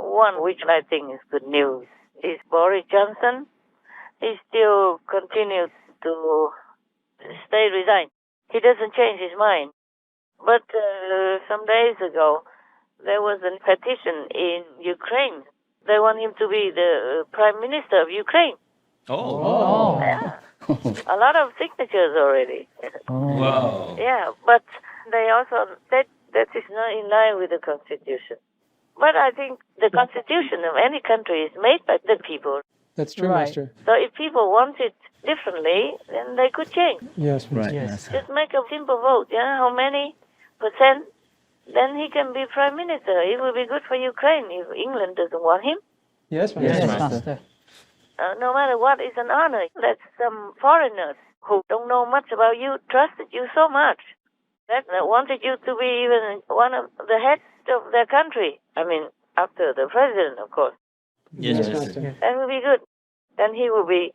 one which I think is good news is Boris Johnson. He still continues to stay resigned. He doesn't change his mind. But some days ago, there was a petition in Ukraine. They want him to be the Prime Minister of Ukraine. Oh. Yeah. A lot of signatures already. Wow. Yeah, but they also said that is not in line with the Constitution. But I think the Constitution of any country is made by the people. That's true, Right. Master. So if people want it differently, then they could change. Yes, Right. Yes. Just make a simple vote, yeah, how many percent, then he can be Prime Minister. It will be good for Ukraine if England doesn't want him. Yes, Master. Yes, Master. Master. No matter what, it's an honor that some foreigners who don't know much about you trusted you so much that they wanted you to be even one of the heads of their country. I mean, after the president, of course. Yes, Yes, Master. Master. That will be good. Then he will be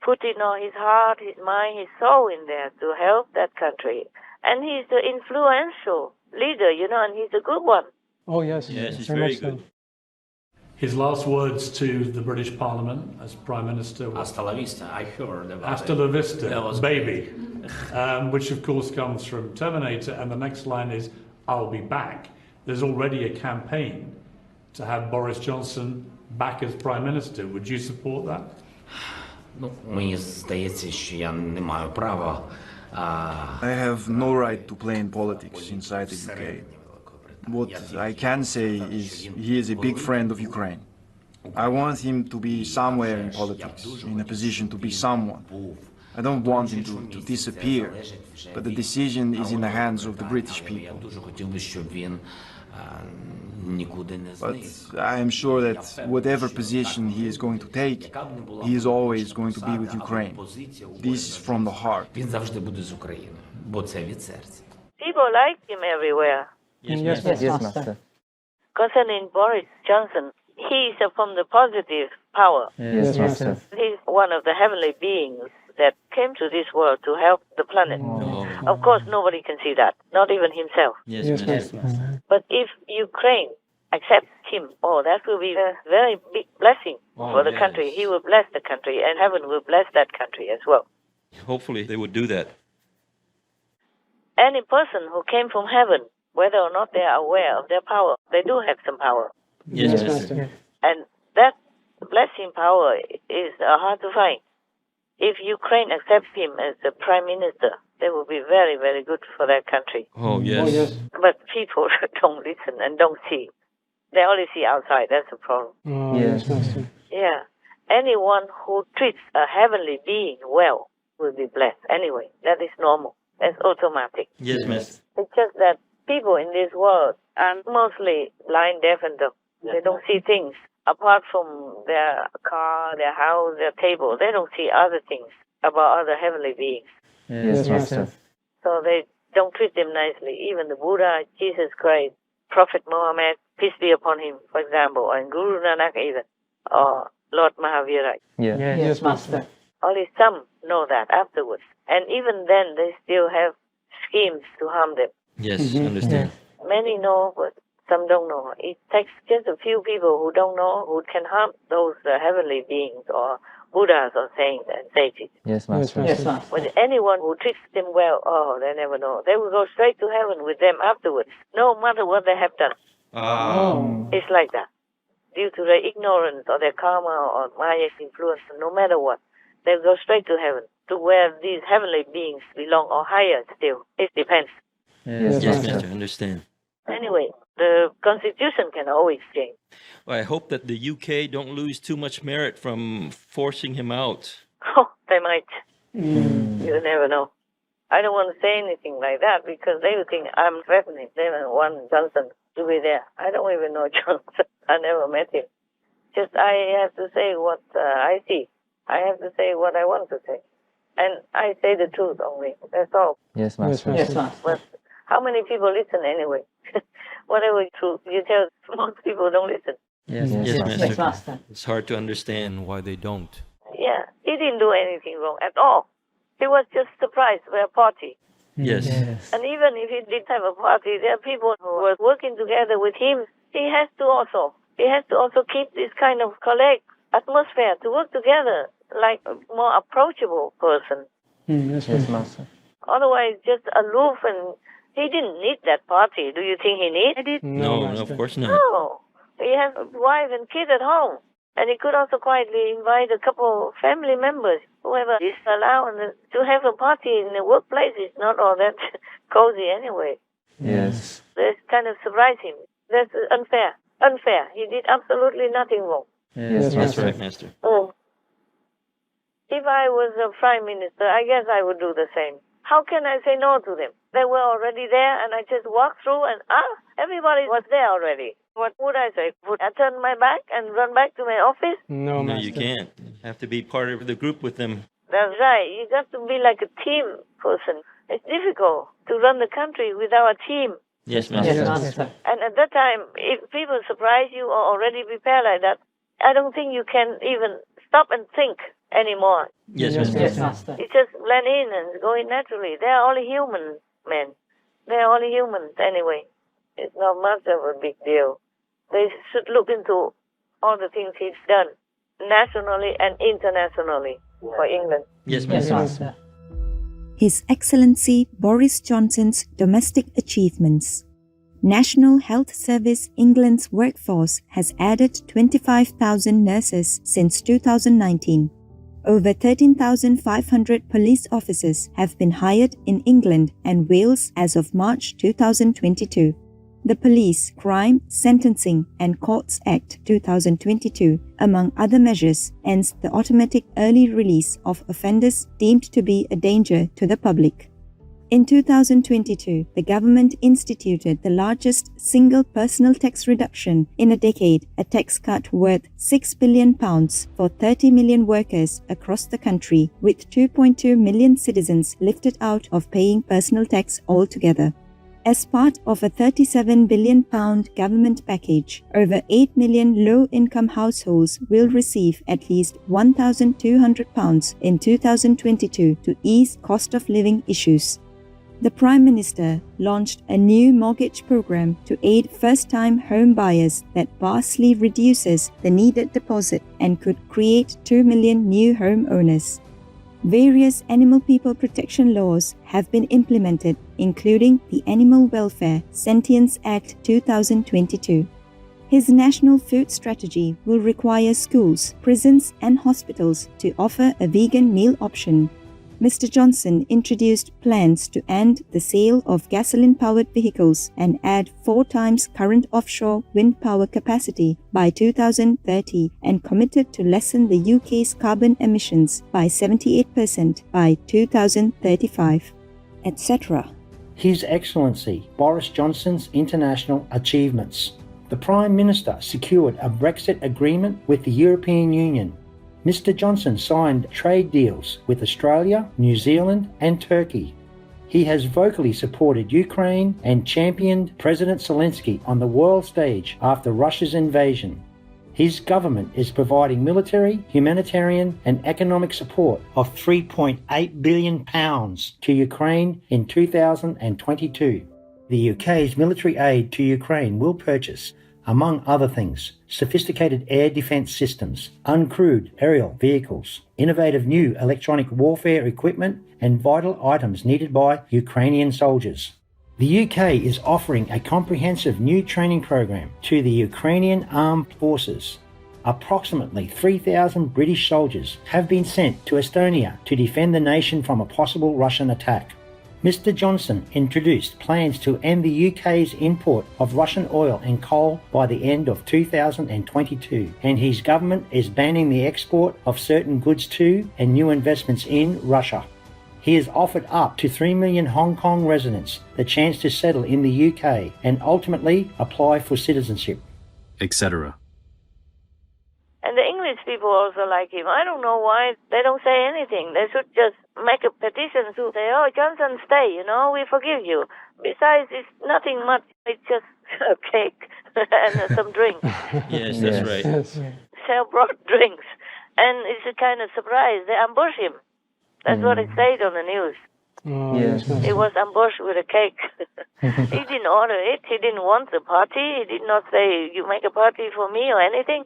putting all his heart, his mind, his soul in there to help that country. And he's the influential leader, and he's a good one. Oh, yes. Yes, he's very very much so. good. His last words to the British Parliament as Prime Minister was Hasta la vista. I heard about "Hasta it. la vista, That was baby," which of course comes from Terminator, and the next line is "I'll be back." There's already a campaign to have Boris Johnson back as Prime Minister. Would you support that? Ну, мені здається, що я не маю права. I have no right to play in politics inside the UK. What I can say is he is a big friend of Ukraine. I want him to be somewhere in politics, in a position to be someone. I don't want him to disappear, but the decision is in the hands of the British Я people. дуже хотів би, щоб він нікуди не But зник. I am sure that whatever position he is going to take, he is always going to be with Ukraine. This is from the heart. Він завжди буде з Україною, бо це від серця. People like him everywhere. Yes, Yes, Master. Yes, Master. Concerning Boris Johnson, he is from the positive power. Yes, Master. He's one of the heavenly beings that came to this world to help the planet. Oh. Of course, nobody can see that, not even himself. Yes, Yes, Master. Master. But if Ukraine accepts him, that will be a very big blessing for the yes. country. He will bless the country, and heaven will bless that country as well. Hopefully they would do that. Any person who came from heaven, whether or not they are aware of their power, they do have some power. Yes, Yes, Master. Master. And that blessing power is hard to find. If Ukraine accepts him as the prime minister, that will be very, very good for that country. Oh, yes. Oh, yes. But people don't listen and don't see. They only see outside. That's the problem. Oh, Yes. yes, Master. Yeah. Anyone who treats a heavenly being well will be blessed. Anyway, that is normal. That's automatic. Yes, Master. It's just that people in this world are mostly blind, deaf, and dumb. They don't see things apart from their car, their house, their table. They don't see other things about other heavenly beings. Yes, Master. So they don't treat them nicely. Even the Buddha, Jesus Christ, Prophet Muhammad, peace be upon him, for example, and Guru Nanak even, or Lord Mahavira. Yes, Yes, Master. Only some know that afterwards. And even then, they still have schemes to harm them. Yes, understand. Many know, but some don't know. It takes just a few people who don't know who can harm those heavenly beings or Buddhas or saints and sages. Yes, Master. Yes, Yes, Master. But anyone who treats them well, they never know. They will go straight to heaven with them afterwards, no matter what they have done. It's like that. Due to their ignorance or their karma or Maya's influence, no matter what, they'll go straight to heaven, to where these heavenly beings belong, or higher still. It depends. Yes, Yes, Master. Master, understand. Anyway, the constitution can always change. Well, I hope that the UK don't lose too much merit from forcing him out. Oh, they might. You never know. I don't want to say anything like that because they will think I'm threatening them and want Johnson to be there. I don't even know Johnson. I never met him. Just I have to say what I see. I have to say what I want to say. And I say the truth only. That's all. Yes, Master. Yes, Yes, Master. But how many people listen anyway? Whatever truth you tell, most people don't listen. Yes, Master. Yes, Master. It's hard to understand why they don't. Yeah, he didn't do anything wrong at all. He was just surprised by a party. Yes. And even if he didn't have a party, there are people who were working together with him. He has to also he has to also keep this kind of collect atmosphere to work together like a more approachable person. Yes, Yes, Master. Master. Otherwise, just aloof, and he didn't need that party. Do you think he needed it? No, Master. of course not. No. He has a wife and kids at home. And he could also quietly invite a couple of family members, whoever is allowed. And to have a party in the workplace is not all that cozy anyway. Yes. That's kind of surprised him. That's unfair. Unfair. He did absolutely nothing wrong. Yes, That's Master. right, Master. Mm. If I was a prime minister, I guess I would do the same. How can I say no to them? They were already there, and I just walked through, and everybody was there already. What would I say? Would I turn my back and run back to my office? No, No, Master. you can't. You have to be part of the group with them. That's right. You got to be like a team person. It's difficult to run the country without a team. Yes, Master. Yes, Master. Master. And at that time, if people surprise you or already prepare like that, I don't think you can even stop and think anymore. Yes, Yes, Master. Yes, Master. Master. You just blend in and go in naturally. They are only human, men. They are only humans anyway. It's not much of a big deal. They should look into all the things he's done, nationally and internationally, for England. Yes, Yes, Master. Master. His Excellency Boris Johnson's domestic achievements. National Health Service England's workforce has added 25,000 nurses since 2019. Over 13,500 police officers have been hired in England and Wales as of March 2022. The Police, Crime, Sentencing and Courts Act 2022, among other measures, ends the automatic early release of offenders deemed to be a danger to the public. In 2022, the government instituted the largest single personal tax reduction in a decade, a tax cut worth £6 billion for 30 million workers across the country, with 2.2 million citizens lifted out of paying personal tax altogether. As part of a £37 billion government package, over 8 million low-income households will receive at least £1,200 in 2022 to ease cost of living issues. The Prime Minister launched a new mortgage program to aid first-time home buyers that vastly reduces the needed deposit and could create 2 million new homeowners. Various animal people protection laws have been implemented, including the Animal Welfare Sentience Act 2022. His national food strategy will require schools, prisons and hospitals to offer a vegan meal option. Mr. Johnson introduced plans to end the sale of gasoline-powered vehicles and add 4 times current offshore wind power capacity by 2030 and committed to lessen the UK's carbon emissions by 78% by 2035, etc. His Excellency Boris Johnson's international achievements. The Prime Minister secured a Brexit agreement with the European Union. Mr. Johnson signed trade deals with Australia, New Zealand and Turkey. He has vocally supported Ukraine and championed President Zelensky on the world stage after Russia's invasion. His government is providing military, humanitarian and economic support of £3.8 billion to Ukraine in 2022. The UK's military aid to Ukraine will purchase, among other things, sophisticated air defence systems, uncrewed aerial vehicles, innovative new electronic warfare equipment and vital items needed by Ukrainian soldiers. The UK is offering a comprehensive new training program to the Ukrainian armed forces. Approximately 3,000 British soldiers have been sent to Estonia to defend the nation from a possible Russian attack. Mr. Johnson introduced plans to end the UK's import of Russian oil and coal by the end of 2022, and his government is banning the export of certain goods to and new investments in Russia. He has offered up to 3 million Hong Kong residents the chance to settle in the UK and ultimately apply for citizenship, etc. And the English people also like him. I don't know why they don't say anything. They should just make a petition to say, oh, Johnson, stay, we forgive you. Besides, it's nothing much. It's just a cake and some drinks. Yes, that's right. Yes. Sell brought drinks. And it's a kind of surprise. They ambush him. That's what it said on the news. Oh, Yes. Master. He was ambushed with a cake. He didn't order it. He didn't want the party. He did not say, you make a party for me or anything.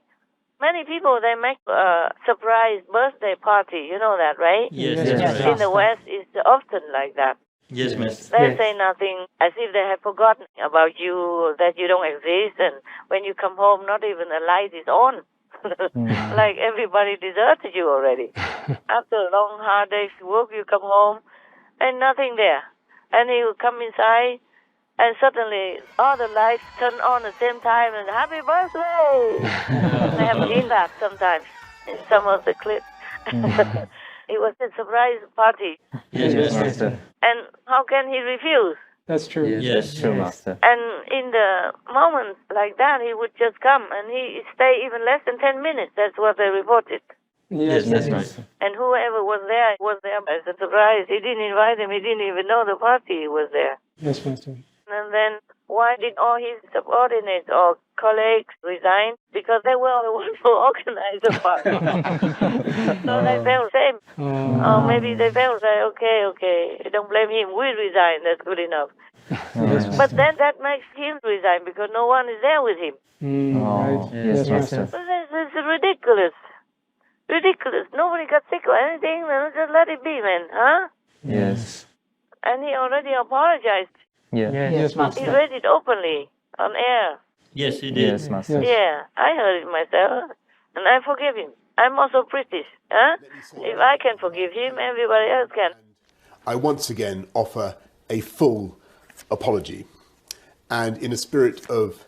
Many people, they make a surprise birthday party. You know that, right? Yes, Yes, that's yes. right. In the West, it's often like that. Yes, Master. They Yes. say nothing as if they have forgotten about you, that you don't exist. And when you come home, not even a light is on. Like everybody deserted you already. After a long, hard day's work, you come home and nothing there. And you come inside and suddenly all the lights turn on at the same time and happy birthday! I have seen that sometimes in some of the clips. It was a surprise party. Yes, Yes, Master. Master. And how can he refuse? That's true. Yes, Yes. that's true, Master. And in the moments like that, he would just come and he stay even less than 10 minutes. That's what they reported. Yes, that's right. Master. And whoever was there as a surprise. He didn't invite him. He didn't even know the party was there. Yes, Master. And then why did all his subordinates or colleagues resign? Because they were the ones who organized the party. So they felt shame. Or maybe they felt say, okay, don't blame him. We resign. That's good enough. Yes, But then that makes him resign because no one is there with him. Right. Yes, Yes, Master. Master. But this is ridiculous. Ridiculous. Nobody got sick or anything. Just let it be, man. Huh? Yes. And he already apologized. Yeah. Yes, He Master. read it openly on air. Yes, he did. Yes, Master. Yes. Yeah, I heard it myself. And I forgive him. I'm also British. Huh? If I can forgive him, everybody else can. I once again offer a full apology. And in a spirit of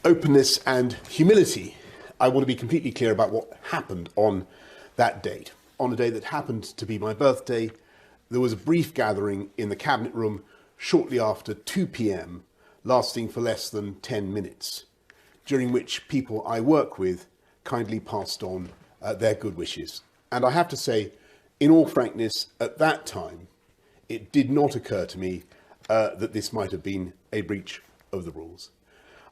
openness and humility, I want to be completely clear about what happened on that date. On a day that happened to be my birthday, there was a brief gathering in the cabinet room shortly after 2 p.m, lasting for less than 10 minutes, during which people I work with kindly passed on their good wishes. And I have to say, in all frankness, at that time, it did not occur to me that this might have been a breach of the rules.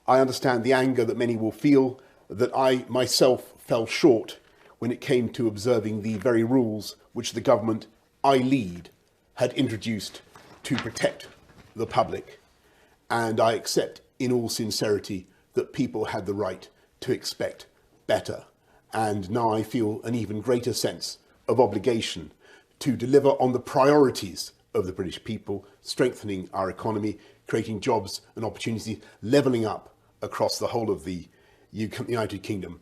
I understand the anger that many will feel that I myself fell short when it came to observing the very rules which the government I lead had introduced to protect the public. And I accept in all sincerity that people had the right to expect better. And now I feel an even greater sense of obligation to deliver on the priorities of the British people, strengthening our economy, creating jobs and opportunities, levelling up across the whole of the United Kingdom.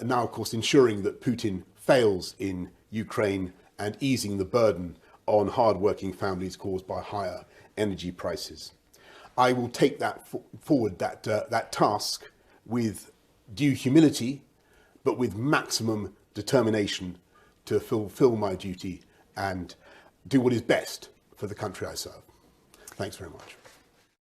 Now, of course, ensuring that Putin fails in Ukraine and easing the burden on hard-working families caused by higher energy prices. I will take that forward, that task, with due humility, but with maximum determination to fulfill my duty and do what is best for the country I serve. Thanks very much.